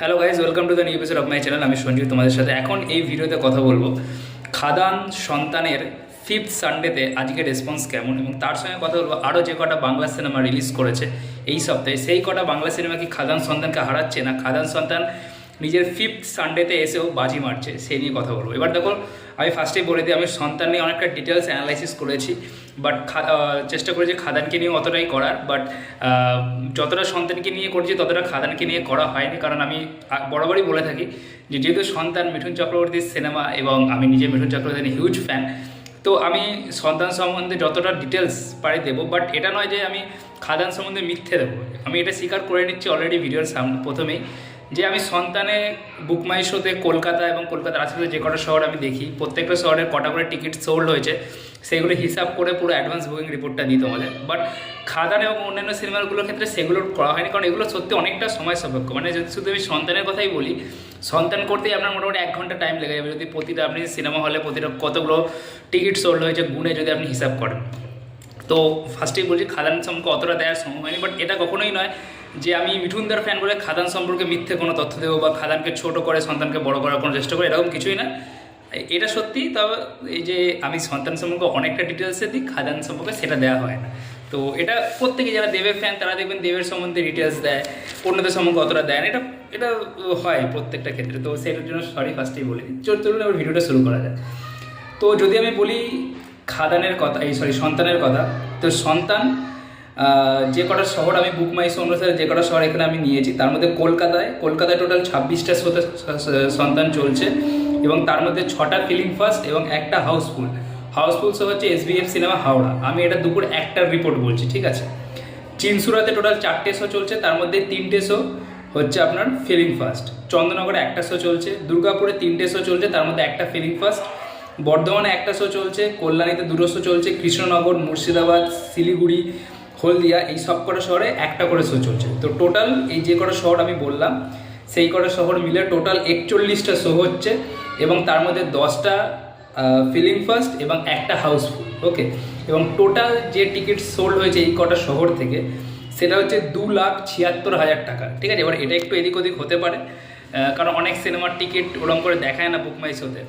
Hello guys, welcome to the new episode of my channel. আমি সঞ্জীব তোমাদের সাথে এখন এই ভিডিওতে কথা বলবো খাদান সন্তানের ফিফথ সানডেতে আজকে রেসপন্স কেমন, এবং তার সঙ্গে কথা বলবো আরও যে কটা বাংলা সিনেমা রিলিজ করেছে এই সপ্তাহে, সেই কটা বাংলা সিনেমা কি খাদান সন্তানকে হারাচ্ছে, না খাদান সন্তান নিজের ফিফথ সানডেতে এসেও বাজি মারছে, সেই নিয়ে কথা বলবো। এবার দেখো, আমি ফার্স্টেই বলে দিই, আমি সন্তান নিয়ে অনেকটা ডিটেলস অ্যানালাইসিস করেছি, বাট চেষ্টা করেছি খাদানকে নিয়ে অতটাই করার, বাট যতটা সন্তানকে নিয়ে করছি ততটা খাদানকে নিয়ে করা হয়নি। কারণ আমি বরাবরই বলে থাকি যে যেহেতু সন্তান মিঠুন চক্রবর্তীর সিনেমা এবং আমি নিজে মিঠুন চক্রবর্তীর হিউজ ফ্যান, তো আমি সন্তান সম্বন্ধে যতটা ডিটেলস পারি দেবো, বাট এটা নয় যে আমি খাদান সম্বন্ধে মিথ্যে দেবো। আমি এটা স্বীকার করে নিচ্ছি অলরেডি ভিডিওর সামনে প্রথমেই, যে আমি সন্তানে বুক মাই শোতে কলকাতা এবং কলকাতার আশেপাশে যে কটা শহর আমি দেখি, প্রত্যেকটা শহরের কটা করে টিকিট সোল্ড হয়েছে সেগুলো হিসাব করে পুরো অ্যাডভান্স বুকিং রিপোর্টটা দিই তোমাদের। বাট খাদান এবং অন্যান্য সিনেমাগুলোর ক্ষেত্রে সেগুলো করা হয়নি, কারণ এগুলো সত্যি অনেকটা সময় সাপেক্ষ। মানে যদি শুধু আমি সন্তানের কথাই বলি, সন্তান করতেই আপনার মোটামুটি 1 ঘন্টা টাইম লেগে যাবে, যদি প্রতিটা আপনি সিনেমা হলে প্রতিটা কতগুলো টিকিট সোল্ড হয়েছে গুণে যদি আপনি হিসাব করেন। তো ফার্স্টেই বলছি খাদান সম্পর্কে অতটা দেওয়ার সম্ভব হয়নি, বাট এটা কখনোই নয় যে আমি মিঠুনদার ফ্যান বলে খাদান সম্পর্কে মিথ্যে কোনো তথ্য দেবো বা খাদানকে ছোট করে সন্তানকে বড় করার কোনো চেষ্টা করি, এরকম কিছুই না। এটা সত্যি, তবে এই যে আমি সন্তান সম্পর্কে অনেকটা ডিটেলসে দিই, খাদান সম্পর্কে সেটা দেওয়া হয় না। তো এটা প্রত্যেকে যারা দেবের ফ্যান তারা দেখবেন দেবের সম্বন্ধে ডিটেলস দেয়, অন্যদের সম্পর্কে অতটা দেয় না, এটা এটা হয় প্রত্যেকটা ক্ষেত্রে। তো সেটার জন্য সরি ফার্স্টেই বলি। চলুন এবার ভিডিওটা শুরু করা যায়। তো যদি আমি বলি খাদানের কথা, সন্তানের কথা, তো সন্তান যে কটা শহর আমি বুক মাই শো অনুসারে যে কটা শহর এখানে আমি নিয়েছি, তার মধ্যে কলকাতায় টোটাল 26টা শোতে সন্তান চলছে, এবং তার মধ্যে 6টা ফিল্ম ফার্স্ট এবং একটা হাউসফুল শো হচ্ছে SBF সিনেমা হাওড়া। আমি এটা দুপুর 1টার রিপোর্ট বলছি, ঠিক আছে। চিনসুরাতে টোটাল 4টে শো চলছে, তার মধ্যে 3টে শো হচ্ছে আপনার ফিল্ম ফার্স্ট। চন্দননগরে একটা শো চলছে, দুর্গাপুরে 3টে শো চলছে, তার মধ্যে একটা ফিল্ম ফার্স্ট। বর্ধমানে একটা শো চলছে, কল্যাণীতে 2টো শো চলছে, কৃষ্ণনগর, মুর্শিদাবাদ, শিলিগুড়ি, হলদিয়া, এই সব কটা শহরে একটা করে শো চলছে। তো টোটাল এই যে কটা শহর আমি বললাম সেই কটা শহর মিলে টোটাল 41টা শো হচ্ছে, এবং তার মধ্যে 10টা ফিল্ম ফার্স্ট এবং একটা হাউসফুল। ওকে, এবং টোটাল যে টিকিট সোল্ড হয়েছে এই কটা শহর থেকে সেটা হচ্ছে 2,76,000 টাকা, ঠিক আছে। এবার এটা একটু এদিক ওদিক হতে পারে, কারণ অনেক সিনেমার টিকিট ওরকম করে দেখায় না বুক মাই শোতে।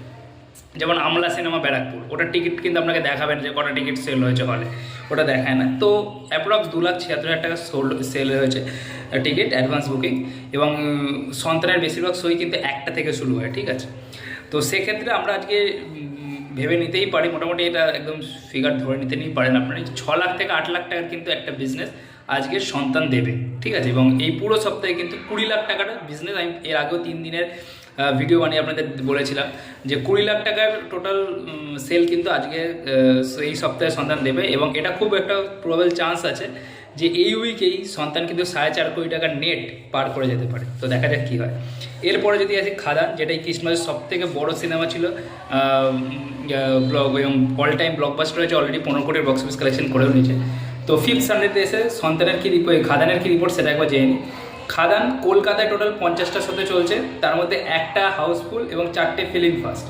যেমন আমলা সিনেমা ব্যারাকপুর, ওটা টিকিট কিন্তু আপনাকে দেখাবেন যে কটা টিকিট সেল হয়েছে হলে, ওটা দেখায় না। তো অ্যাপ্রক্স 2,76,000 টাকা সেল হয়েছে টিকিট অ্যাডভান্স বুকিং, এবং সন্তানের বেশিরভাগ শোই কিন্তু 1টা থেকে শুরু হয়, ঠিক আছে। তো সেক্ষেত্রে আমরা আজকে ভেবে নিতেই পারি, মোটামুটি এটা একদম ফিগার ধরে নিতে নিয়ে পারেন আপনারা, 6 লাখ থেকে 8 লাখ টাকার কিন্তু একটা বিজনেস আজকে সন্তান দেবে, ঠিক আছে। এবং এই পুরো সপ্তাহে কিন্তু 20 লাখ টাকার বিজনেস, আমি এর আগেও 3 দিনের ভিডিও বানিয়ে আপনাদের বলেছিলাম যে 20 লাখ টাকার টোটাল সেল কিন্তু আজকে এই সপ্তাহে সন্তান দেবে, এবং এটা খুব একটা প্রবল চান্স আছে যে এই উইকেই সন্তান কিন্তু 4.5 কোটি টাকার নেট পার করে যেতে পারে। তো দেখা যাক কী হয়। এরপরে যদি আসি খাদান, যেটা এই কৃষ্ণের সব থেকে বড়ো সিনেমা ছিল, এবং অল টাইম ব্লকবাস্টার হয়েছে, অলরেডি 15 কোটির বক্স অফিস কালেকশন করেও নিয়েছে। তো ফিফথ সানডেতে এসে সন্তানের খাদানের কী রিপোর্ট সেটা একবার জেনে নিই। খাদান কলকাতায় টোটাল 50টা শোতে চলছে, তার মধ্যে একটা হাউসফুল এবং 4টে ফিল্ম ফার্স্ট।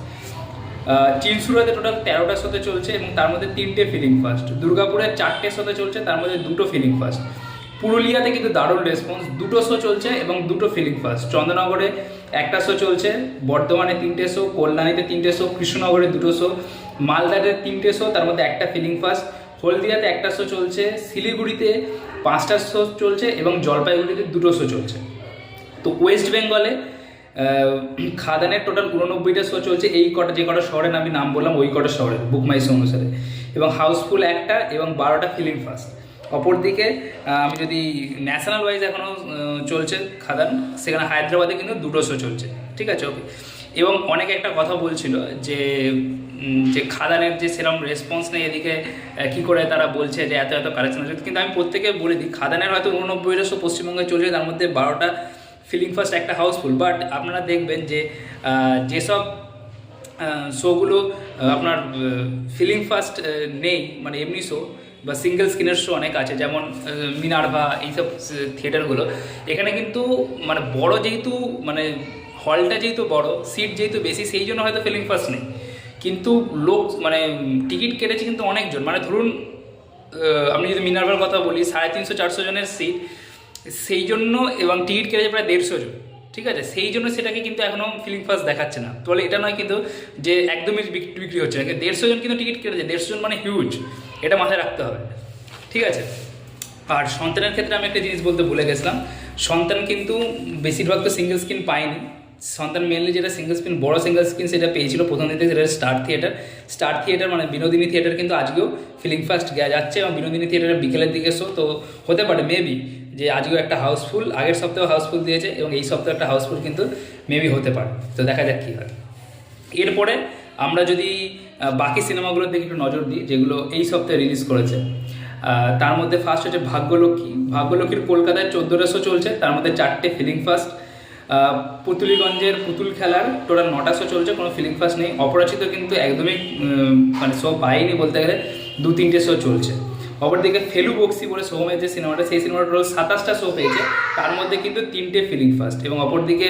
চিনসুরাতে টোটাল 13টা শোতে চলছে, এবং তার মধ্যে 3টে ফিল্ম ফার্স্ট। দুর্গাপুরে 4টে শোতে চলছে, তার মধ্যে 2টো ফিল্ম ফার্স্ট। পুরুলিয়াতে কিন্তু দারুণ রেসপন্স, 2টো শো চলছে এবং 2টো ফিল্ম ফার্স্ট। চন্দ্রনগরে একটা শো চলছে, বর্ধমানে 3টে শো, কল্যাণীতে 3টে শো, কৃষ্ণনগরে 2টো শো, মালদাতে 3টে শো, তার মধ্যে একটা ফিল্ম ফার্স্ট। হলদিয়াতে একটা শো চলছে, শিলিগুড়িতে 5টা শো চলছে, এবং জলপাইগুড়িতে 2টো শো চলছে। তো ওয়েস্ট বেঙ্গলে খাদানের টোটাল 89টা শো চলছে, এই কটা যে কটা শহরের আমি নাম বললাম ওই কটা শহরে বুক মাই শো অনুসারে, এবং হাউসফুল একটা এবং 12টা ফিল্ম ফার্স্ট। অপরদিকে আমি যদি ন্যাশনাল ওয়াইজ এখনও চলছে খাদান, সেখানে হায়দ্রাবাদে কিন্তু 2টো শো চলছে, ঠিক আছে। ওকে, এবং অনেকে একটা কথা বলছিল যে খাদানের যে সেরকম রেসপন্স নেই এদিকে, কী করে তারা বলছে যে এত এত কালেকশন হচ্ছে। কিন্তু আমি প্রত্যেকে বলে দিই, খাদানের হয়তো 89টা শো পশ্চিমবঙ্গে চলছে, তার মধ্যে 12টা ফিল্ম ফার্স্ট, একটা হাউসফুল। বাট আপনারা দেখবেন যে যেসব শোগুলো আপনার ফিল্ম ফার্স্ট নেই, মানে এমনি শো বা সিঙ্গেল স্ক্রিনের শো অনেক আছে, যেমন মিনার্ভা, এইসব থিয়েটারগুলো, এখানে কিন্তু মানে বড় যেহেতু, মানে হলটা যেহেতু বড়, সিট যেহেতু বেশি, সেই জন্য হয়তো ফিল্ম ফার্স্ট নেই, কিন্তু লোক মানে টিকিট কেটেছে কিন্তু অনেকজন। মানে ধরুন আপনি যদি মিনার্ভার কথা বলি, 350-400 জনের সিট, সেই জন্য, এবং টিকিট কেটেছে প্রায় 150 জন, ঠিক আছে, সেই জন্য সেটাকে কিন্তু এখনও ফিলিং ফাস্ট দেখাচ্ছে না। তাহলে এটা নয় কিন্তু যে একদমই বিক্রি হচ্ছে না, 150 জন কিন্তু টিকিট কেটেছে, 150 জন মানে হিউজ, এটা মাথায় রাখতে হবে। ঠিক আছে, আর সন্তানের ক্ষেত্রে আমি একটা জিনিস বলতে ভুলে গেছিলাম, সন্তান কিন্তু বেশিরভাগ তো সিঙ্গেল স্ক্রিন পায়নি। সন্তান মেনলি যেটা সিঙ্গেল স্ক্রিন, বড় সিঙ্গেল স্ক্রিন সেটা পেয়েছিল প্রথম দিন থেকে, সেটা স্টার থিয়েটার মানে বিনোদিনী থিয়েটার কিন্তু আজকেও ফিলিং ফাস্ট যাচ্ছে, এবং বিনোদিনী থিয়েটারের বিকেলের দিকে শো, তো হতে পারে মেবি যে আজকেও একটা হাউসফুল, আগের সপ্তাহেও হাউসফুল দিয়েছে এবং এই সপ্তাহে একটা হাউসফুল কিন্তু মেবি হতে পারে। তো দেখা যাক কী হয়। এরপরে আমরা যদি বাকি সিনেমাগুলোর দিকে একটু নজর দিই যেগুলো এই সপ্তাহে রিলিজ করেছে, তার মধ্যে ফার্স্ট হচ্ছে ভাগ্যলক্ষ্মীর কলকাতায় 14টা শো চলছে, তার মধ্যে 4টে ফিলিং ফাস্ট। পুতুলিগঞ্জের পুতুল খেলার টোটাল 9টা শো চলছে, কোনো ফিলিং ফাস্ট নেই। অপরাজিত কিন্তু একদমই মানে শো পায়নি বলতে গেলে, 2-3টে শো চলছে। অপরদিকে ফেলু বক্সি বলে সৌমের যে সিনেমাটা, সেই সিনেমাটা টোটাল 27টা শো পেয়েছে, তার মধ্যে কিন্তু 3টে ফিলিং ফাস্ট। এবং অপরদিকে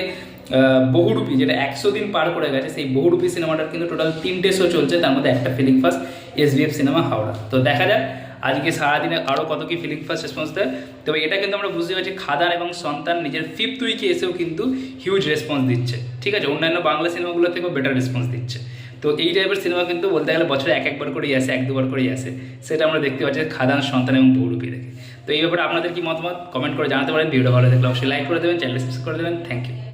বহুরূপী যেটা 100 দিন পার করে গেছে, সেই বহুরূপী সিনেমাটার কিন্তু টোটাল 3টে শো চলছে, তার মধ্যে একটা feeling fast SBF cinema Howrah. তো দেখা যাক আজকে সারাদিনে আরও কত কি ফিলিং ফাস্ট রেসপন্স দেয়। তবে এটা কিন্তু আমরা বুঝতে পারছি খাদান এবং সন্তান নিজের 5th উইকে এসেও কিন্তু হিউজ রেসপন্স দিচ্ছে। ঠিক আছে, অন্যান্য বাংলা সিনেমাগুলো থেকেও বেটার রেসপন্স দিচ্ছে। তো এই টাইপের সিনেমা কিন্তু বলতে গেলে বছরে একবার করেই আসে, 1-2বার করেই আসে, সেটা আমরা দেখতে পাচ্ছি খাদান, সন্তান এবং বহুরূপী দেখে। তো এই ব্যাপারে আপনাদের কি মতামত কমেন্ট করে জানাতে পারেন। ভিডিওটা ভালো থাকলে অবশ্যই লাইক করে দেবেন, চ্যানেল সাবস্ক্রাইব করে দেবেন। Thank you.